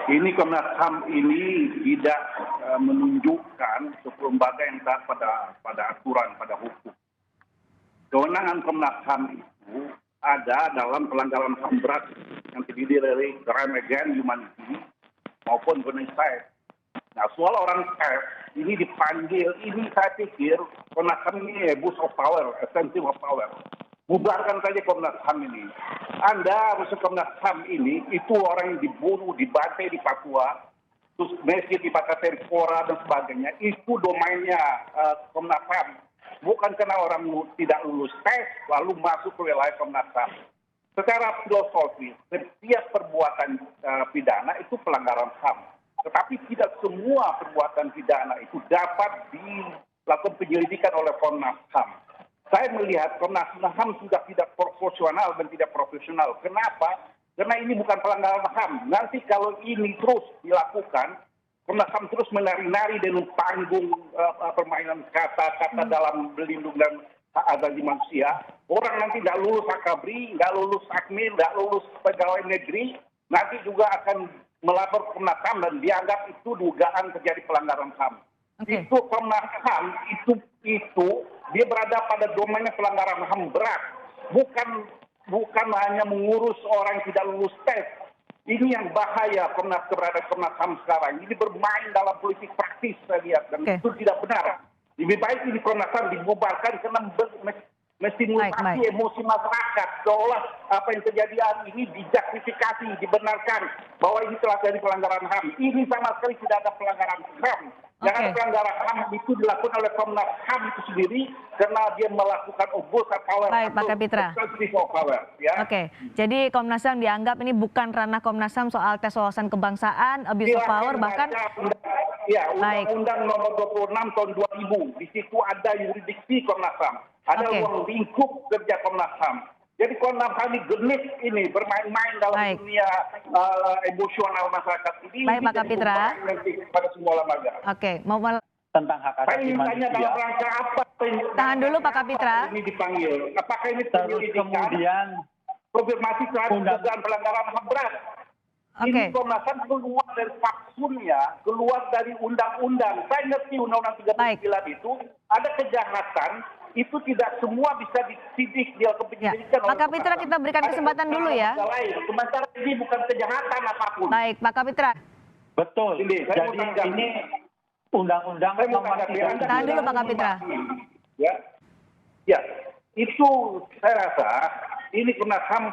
Ini Komnas HAM ini tidak menunjukkan suatu lembaga yang taat pada aturan, pada hukum. Kewenangan Komnas HAM itu ada dalam pelanggaran HAM berat yang terdiri dari crime against humanity maupun genocide. Nah, soal orang pers ini dipanggil, ini saya pikir Komnas HAM ini abuse of power, extensive of power. Bubarkan saja Komnas HAM ini. Anda harus Komnas HAM ini, itu orang yang dibunuh, dibantai di Papua, terus masjid dibakar Terpora dan sebagainya, itu domainnya Komnas HAM. Bukan karena orang tidak lulus tes, lalu masuk ke wilayah Komnas HAM. Secara filosofis, setiap perbuatan pidana itu pelanggaran HAM. Tetapi tidak semua perbuatan pidana itu dapat dilakukan penyelidikan oleh Komnas HAM. Saya melihat Komnas HAM sudah tidak proporsional dan tidak profesional. Kenapa? Karena ini bukan pelanggaran HAM. Nanti kalau ini terus dilakukan, Komnas HAM terus menari-nari dengan panggung permainan kata-kata dalam melindungi dan hak asasi manusia. Orang nanti tidak lulus akabri, nggak lulus akmil, nggak lulus pegawai negeri, nanti juga akan melapor Komnas HAM dan dianggap itu dugaan terjadi pelanggaran HAM. Okay. Itu Komnas HAM itu dia berada pada domainnya pelanggaran HAM berat, bukan hanya mengurus orang yang tidak lulus tes. Ini yang bahaya keberadaan Komnas HAM sekarang. Ini bermain dalam politik praktis saya lihat dan itu tidak benar. Lebih baik ini Komnas HAM dibubarkan karena menstimulasi emosi masyarakat. Seolah apa yang terjadi hari ini dijustifikasi, dibenarkan bahwa ini telah jadi pelanggaran HAM. Ini sama sekali tidak ada pelanggaran HAM. Yang ada pelanggaran HAM itu dilakukan oleh Komnas HAM itu sendiri karena dia melakukan abuse of power. Baik, Pak Kapitra. Ya. Oke, jadi Komnas HAM dianggap ini bukan ranah Komnas HAM soal tes wawasan kebangsaan, abuse of power, bahkan... Ya, Undang-Undang nomor 26 tahun 2000. Di situ ada yurisdiksi Komnas HAM. Ada ruang lingkup kerja Komnas HAM. Jadi Komnas HAM ini genit ini bermain-main dalam dunia emosional masyarakat ini. Baik, Pak Kapitra. Pada semua lembaga. Oke, mau tentang hak asasi manusia. Dalam rangka apa? Tahan dulu Pak Kapitra. Ini dipanggil. Apakah ini kemudian konfirmasi terhadap dugaan pelanggaran HAM berat? Ini Komnas HAM keluar dari faksunnya, keluar dari undang-undang. Saya ngerti undang-undang 39 itu ada kejahatan. Itu tidak semua bisa disidik, dilakukan penyelidikan. Pak Kapitra, kita berikan kesempatan dulu ya. Sementara ini bukan kejahatan apapun. Baik, Pak Kapitra. Betul. Jadi ini undang-undang nomor 3. Tahan dulu Pak Kapitra. Ya, itu saya rasa ini Komnas HAM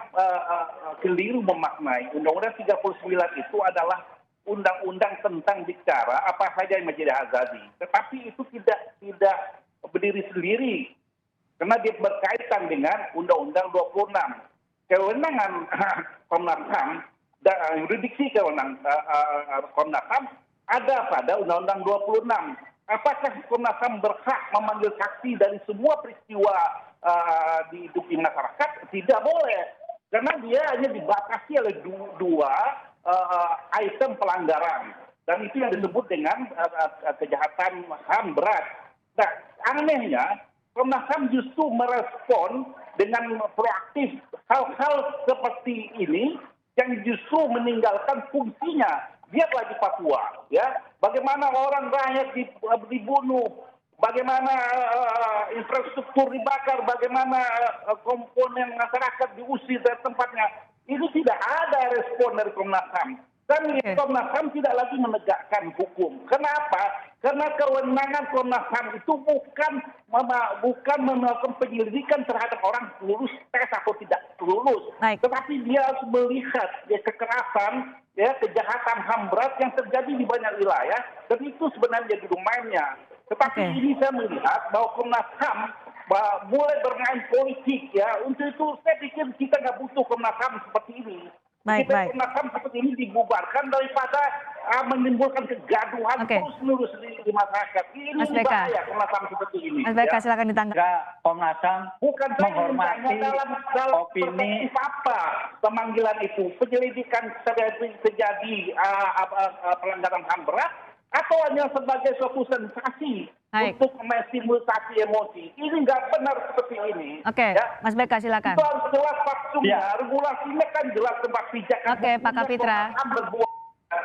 keliru memaknai. Undang-undang 39 itu adalah undang-undang tentang bicara apa saja yang menjadi hak asasi. Tetapi itu tidak berdiri sendiri karena dia berkaitan dengan Undang-Undang 26. Kewenangan Komnas HAM dan yurisdiksi kewenangan Komnas HAM ada pada Undang-Undang 26. Apakah Komnas HAM berhak memanggil saksi dari semua peristiwa di hidup masyarakat? Tidak boleh, karena dia hanya dibatasi oleh dua item pelanggaran dan itu yang disebut dengan kejahatan HAM berat. Nah, anehnya Komnas HAM justru merespon dengan proaktif hal-hal seperti ini yang justru meninggalkan fungsinya. Lihatlah di Papua, ya, bagaimana orang rakyat dibunuh, bagaimana infrastruktur dibakar, bagaimana komponen masyarakat diusir dari tempatnya. Ini tidak ada respon dari Komnas HAM. Dan Komnas HAM tidak lagi menegakkan hukum. Kenapa? Karena kewenangan Komnas HAM itu bukan melakukan penyelidikan terhadap orang lulus tes atau tidak lulus. Tetapi dia harus melihat kekerasan, kejahatan HAM berat yang terjadi di banyak wilayah. Dan itu sebenarnya di domainnya. Tetapi ini saya melihat bahwa Komnas HAM mulai bermain politik. Ya. Untuk itu saya pikir kita nggak butuh Komnas HAM seperti ini. Komnas HAM seperti ini dibubarkan daripada menimbulkan kegaduhan terus-menerus di masyarakat. Ini bahaya Komnas HAM seperti ini. Mas BK, silakan ditanggapi. Komnas HAM menghormati dalam opini apa pemanggilan itu, penyelidikan terjadi pelanggaran HAM berat atau hanya sebagai suatu sensasi untuk menstimulasi emosi. Ini nggak benar seperti ini. Mas BK, silakan. Itu harus jelas faktumnya, regulasinya kan jelas tempat pijak. Pak Kapitra.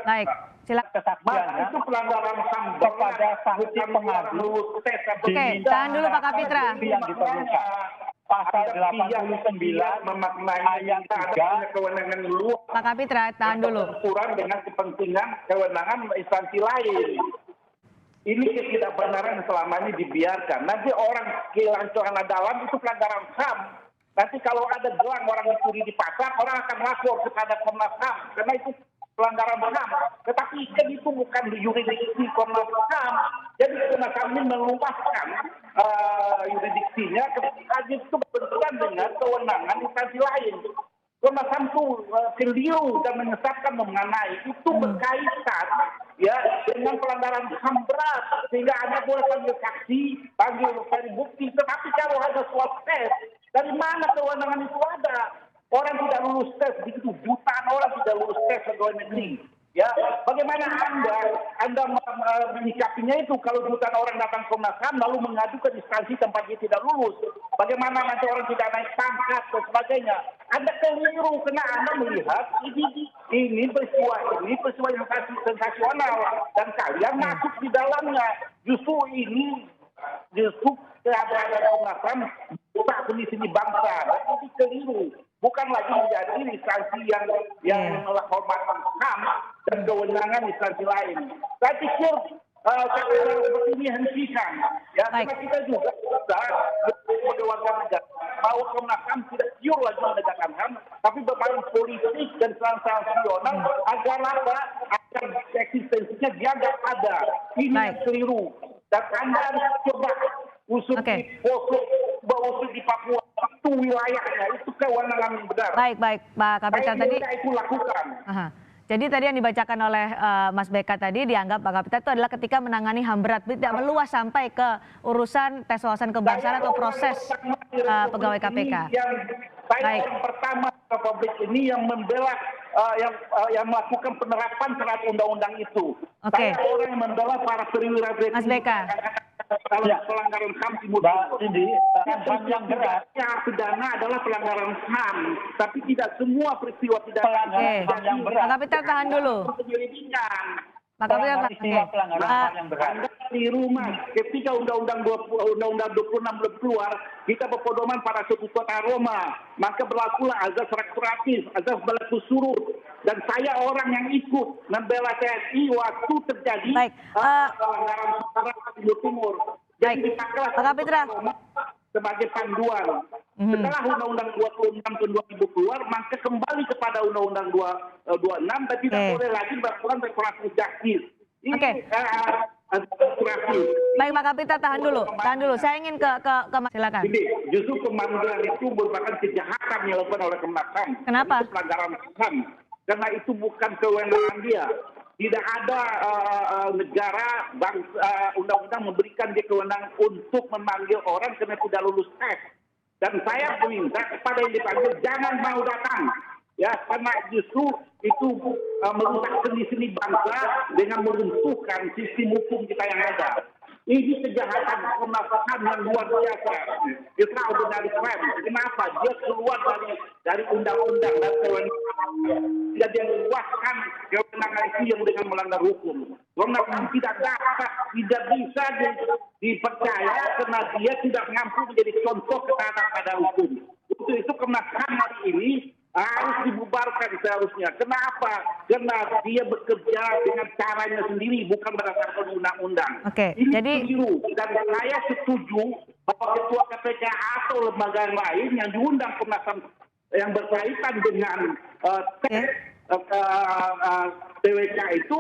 Baik, silakan. kesaksiannya Itu pelanggaran HAM kepada sanksi pengadu Oke, tahan dulu Pak Kapitra. yang diperlukan. Pasal 89 memaknai ayat kita 3 ada kewenangan luar Pak Kapitra, tahan dulu. benturan dengan kepentingan kewenangan instansi lain. Ini ketidakbenaran yang selama ini dibiarkan. Nanti orang kehilangan celana dalam itu pelanggaran HAM. Nanti kalau ada gelang orang dicuri di pasar, orang akan lapor kepada Komnas HAM karena itu pelanggaran HAM. Tetapi kan itu bukan di yurisdiksi Komnas HAM. Jadi Komnas HAM ini meluaskan yurisdiksinya hanya itu berbenturan dengan kewenangan instansi lain. Komnas HAM itu keliru dan menyesatkan mengenai itu berkaitan ya dengan pelanggaran HAM berat sehingga Anda boleh panggil saksi, panggil cari bukti. Tetapi kalau ada swab test, dari mana kewenangan itu ada? Orang tidak lulus tes, begitu jutaan orang tidak lulus tes pegawai negeri. Ya, bagaimana Anda menyikapinya itu kalau jutaan orang datang ke Komnas HAM lalu mengajukan instansi tempat dia tidak lulus? Bagaimana nanti orang tidak naik pangkat dan sebagainya? Anda keliru karena Anda melihat ini peristiwa yang sensasional dan kalian masuk di dalamnya. Justru keadaan Komnas HAM bukan seni bangsa dan ini keliru. Bukan lagi menjadi instansi yang menghormatkan HAM dan kewenangan instansi lain. Saya pikir cara seperti ini hentikan. Ya, karena kita juga sebagai warga negara bahwa Komnas HAM tidak pure lagi menegakkan HAM, tapi bermain politik dan transaksional agar eksistensinya dianggap ada. Ini yang keliru. Dan Anda harus coba usut di Poso, usut di Papua, itu wilayahnya, itu kewenangan yang benar. Baik, Pak Kapitra tadi. Itu lakukan. Jadi tadi yang dibacakan oleh Mas Beka tadi dianggap Pak Kapitra itu adalah ketika menangani HAM berat, tidak meluas sampai ke urusan tes wawasan kebangsaan atau proses pegawai KPK. Saya yang pertama Republik ini yang membela yang melakukan penerapan terhadap undang-undang itu. Saya orang yang membela para perwira Mas Beka. Kalau pelanggaran HAM timur HAM yang berat pidana adalah pelanggaran HAM, tapi tidak semua peristiwa pidana yang berat. Pak Kapitra tahan dulu. Pak Kapitra pelanggaran HAM yang berat. Anda di rumah ketika Undang-Undang 26 belum keluar, kita berpedoman pada suatu kota Roma, maka berlakulah azas restoratif, azas berlaku surut. Dan saya orang yang ikut membela TNI waktu terjadi pelanggaran Timur. Jadi dipakailah Pak Kapitra sebagai panduan. Setelah Undang-Undang 26 tahun 2000 keluar, maka kembali kepada Undang-Undang 26 dan tidak boleh lagi melakukan restoratif justice. Baik Pak Kapitra, tahan dulu. Saya ingin ke silakan. Jadi justru pemanggilan itu merupakan kejahatan yang dilakukan oleh Komnas HAM. Kenapa? Itu pelanggaran HAM. Karena itu bukan kewenangan dia. Tidak ada negara undang-undang memberikan dia kewenangan untuk memanggil orang karena tidak lulus tes. Dan saya meminta kepada yang dipanggil jangan mau datang. Ya, karena justru itu merusak seni-seni bangsa dengan meruntuhkan sistem hukum kita yang ada. Ini kejahatan Komnas HAM yang luar biasa. Extraordinary crime. Kenapa? Dia keluar dari undang-undang dan kewenangan. Tidak dia meluaskan kewenangan itu yang dengan melanggar hukum. Komnas HAM tidak bisa dipercaya karena dia tidak mampu menjadi contoh ketaatan pada hukum. Untuk itu Komnas HAM hari ini harus dibubarkan seharusnya. Kenapa? Karena dia bekerja dengan caranya sendiri, bukan berdasarkan undang-undang. Ini keliru. Dan saya setuju bahwa ketua KPK atau lembaga lain yang diundang Komnas HAM yang berkaitan dengan TWK itu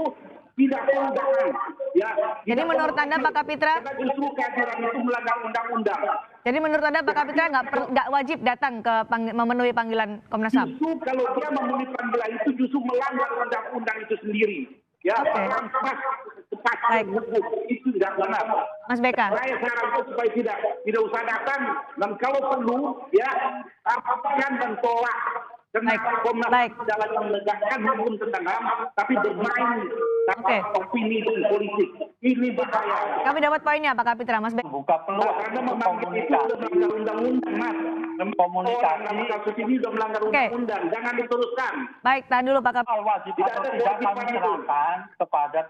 tidak perlu datang. Ya, jadi menurut Anda Pak Kapitra? Karena justru kehadiran itu melanggar undang-undang. Jadi menurut Anda Pak Kapitra nggak wajib datang ke memenuhi panggilan Komnas HAM? Justru kalau dia memenuhi panggilan itu justru melanggar undang-undang itu sendiri. Ya, tepat hukum itu tidak benar. Mas Beka. Saya sarankan supaya tidak usah datang dan kalau perlu ya apakan dan tolak. Karena Komnas dalam menegakkan hukum tentang HAM tapi bermain opini dan politik. Ini bahaya. Kami dapat poinnya Pak Kapitra, Mas Beka. Membuka peluang Karena untuk memanggil itu komunikasi. sudah melanggar undang-undang, Mas. Komunikasi. Orang dalam kasus ini sudah melanggar Oke. undang-undang. Jangan diteruskan. Baik, tahan dulu Pak Kapitra. Soal wajib Tidak atau ada tidak kami kewajiban itu. serahkan kepada